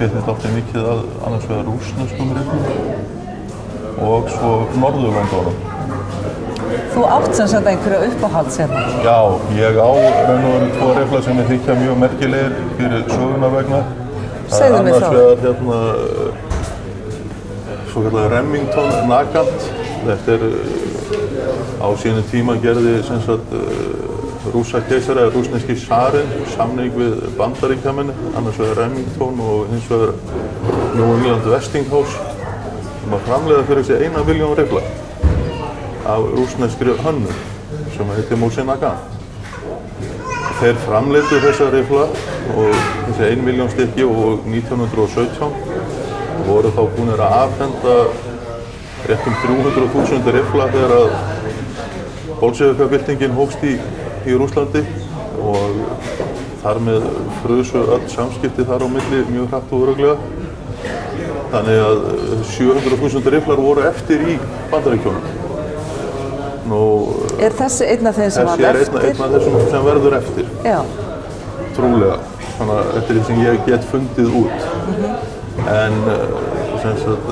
skeyttist alltaf mikið að annars vegar rússneskum rifflum og svo Norðurlöndunum. Þú átt sem sagt einhverja uppáhalds hérna? Já, ég á raun og veru 2 riffla sem ég þykja mjög merkilegir fyrir söguna vegna. Segðu mér frá. Annars vegar hérna svo kallar Remington Nagant. Þetta á sínu tíma gerði sem sagt Rússakeisari eða rússneski sarinn samning við Bandaríkjamenn, annars vegar Remington og hins vegar New England Westinghouse að framleiða fyrir sig 1 milljón riffla af rússneskri hönnun sem heitir Mosin Nagant. Þeir framleiddu þessa riffla og þessi 1 milljón stykki og 1917 voru þá búnir að afhenda rétt 300.000 riffla þegar að bolsévikabyltingin hófst í Rússlandi og þar með frusu öll samskipti þar á milli mjög hratt og örugglega. Þannig að 700.000 rifflar voru eftir í Bandaríkjunum. Er þessi einn af þeim sem var eftir? Þessi er einn af þessum sem verður eftir. Já. Trúlega. Þannig að þetta er því sem ég get fundið út. En sem sagt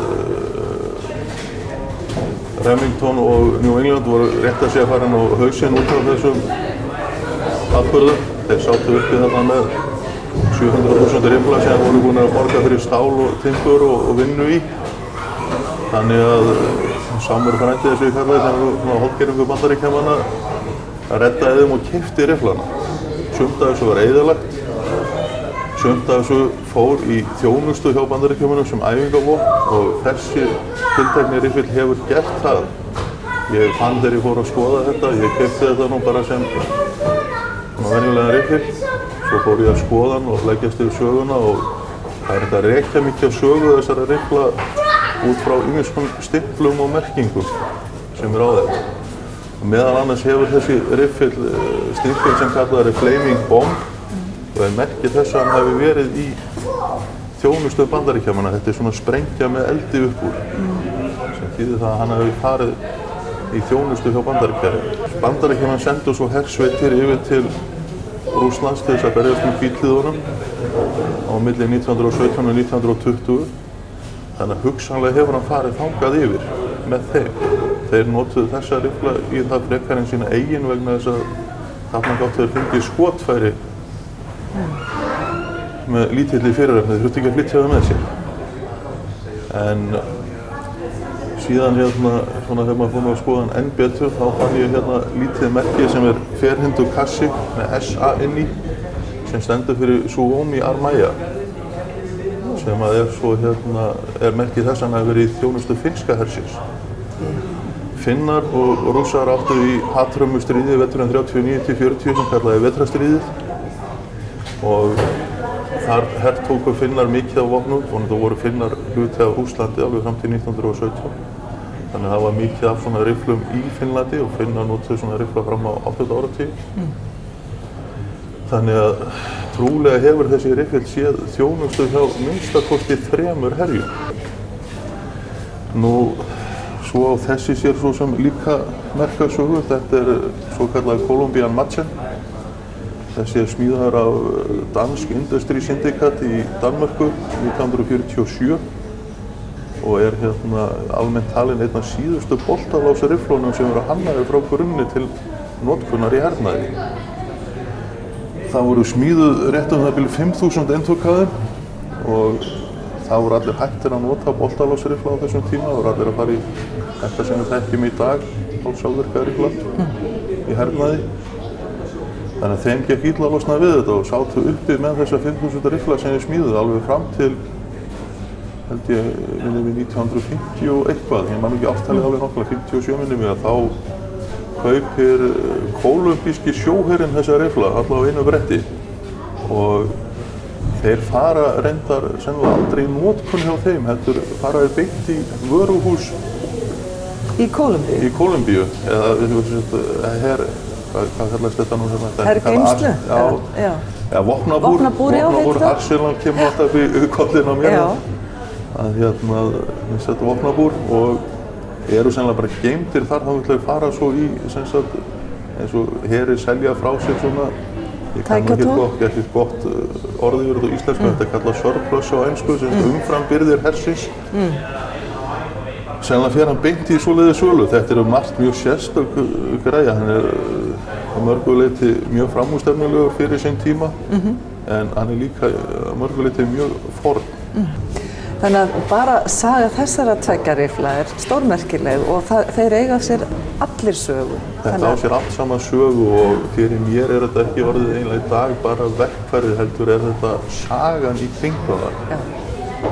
Remington og New England voru rétt að segja farin á hausinn út af þessum atburðum. Þeir sátu uppi þarna með 700.000 riffla sem voru búin að borga fyrir stál og timbur og vinnu í. Þannig að Sámur frændi þessu í kallaði sem var hálfgerðingu Bandaríkjamanna að redda þeim og keypti rifflana. Sumt af þessu var eyðilagt, sumt af þessu fór í þjónustu hjá Bandaríkjamönnum sem æfingavopn og þessi tiltekni riffill hefur gert það. Ég fann þegar ég fór að skoða þetta, ég keypti þetta nú bara sem venjulegan riffill. Svo fór ég að skoða hann og leggjast yfir söguna og það er þetta að rekja mikið af sögu þessara riffla út frá ýmsum stimplum og merkingum sem á þeim. Meðal annars hefur þessi riffill stimpil sem kallað er Flaming Bomb og er merkið þess að hann hafi verið í þjónustu Bandaríkjamanna. Þetta er svona sprengja með eldi upp úr sem þýðir það að hann hafi farið í þjónustu hjá Bandaríkjunum. Bandaríkjaman sendu svo hersveitir yfir til Rússlands til þess að berjast hvítliðunum á milli 1917 og 1920. Þannig að hugsanlega hefur hann farið þangað yfir með þeim. Þeir notuðu þessa riffla í það frekar en sína eigin vegna þess að þarna gátt þeir fengið skotfæri með lítilli fyrirhöfni. Þeir þurftu ekki að flytja það með sér. En síðan hérna, svona þegar maður fór að skoða hann enn betur, þá fann ég hérna lítið merki sem er Fairhindu kassi með SA inn í, sem stendur fyrir Suomi Armeija. Sem að svo hérna er merkið þess að hann hafi verið í þjónustu finnska hersins. Finnar og Rússar áttu í hatrömmustríði veturinn 39–40 sem kallaði vetrarstríðið og þar hertóku Finnar mikið af vopnum og það voru Finnar hluti af Rússlandi alveg fram til 1917. Þannig að það var mikið af svona rifflum í Finnlandi og Finnar notuðu svona riffla fram á 8. áratug. Þannig að trúlega hefur þessi riffill séð þjónustu hjá minnstakosti 3 herjum. Nú, svo á þessi sér svo sem líka merkasögu. Þetta er svo kallað Columbian Madsen. Þessi er smíðaður af Dansk Industri Syndikat í Danmörku 1947 og er hérna almennt talin einn af síðustu boltalásarifflunum sem eru hannaðir frá grunni til notkunar í hernaði. Það voru smíðuð rétt það byrju 5.000 eintök af þeim og það voru allir hættir að nota boltalásariffla á þessum tíma. Það voru allir að fara í þetta sem við þekkjum í dag, sjálfvirka riffla í hernaði. Þannig að þeim gekk illa að losna við þetta og sátu uppi með þessa 5.000 riffla sem ég smíðuð alveg fram til, held ég, við 1950 og eitthvað. Ég man ekki aftalið alveg nokkla, 57 minnum ég að þá kaupir kólumbíski sjóherinn þessa riffla allavega á einu bretti og þeir fara reyndar sennilega aldrei í notkun hjá þeim, heldur fara þeir beint í vöruhús í Kólumbíu? Í Kólumbíu, eða hvað kallast þetta nú hérna? Hergeymslu? Já, vopnabúr, Arsenal kemur alltaf í kollin á mér. Að hérna, þetta vopnabúr og eru sennilega bara geymdir þar, þá vilja þau fara svo í, sem sagt, eins og herir selja frá sér svona Ég kann tæki og tól? ekki gott orðið yfir þetta á íslensku, þetta er kallað surplus á ensku, sem umframbirgðir hersins. Sennilega fer hann beint í svoleiðis sölu. Þetta er margt mjög sérstök græja. Hann er að mörgu leyti mjög framúrstefnulegur fyrir sinn tíma, en hann er líka að mörgu leyti mjög forn. Þannig að bara saga þessara tveggja riffla er stórmerkileg og þeir eiga sér allir sögu. Þetta á sér allt saman sögu og fyrir mér er þetta ekki orðið eiginlega í dag bara verkfærið, heldur er þetta sagan í kringum það.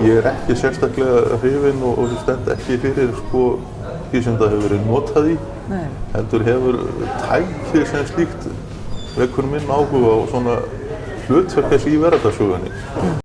Ég er ekki sérstaklega hrifinn og stend ekki fyrir því sem það hefur verið notað í. Nei. Heldur hefur tækið sem slíkt vekur minn áhuga á svona hlutverkis í veraldarsögunni.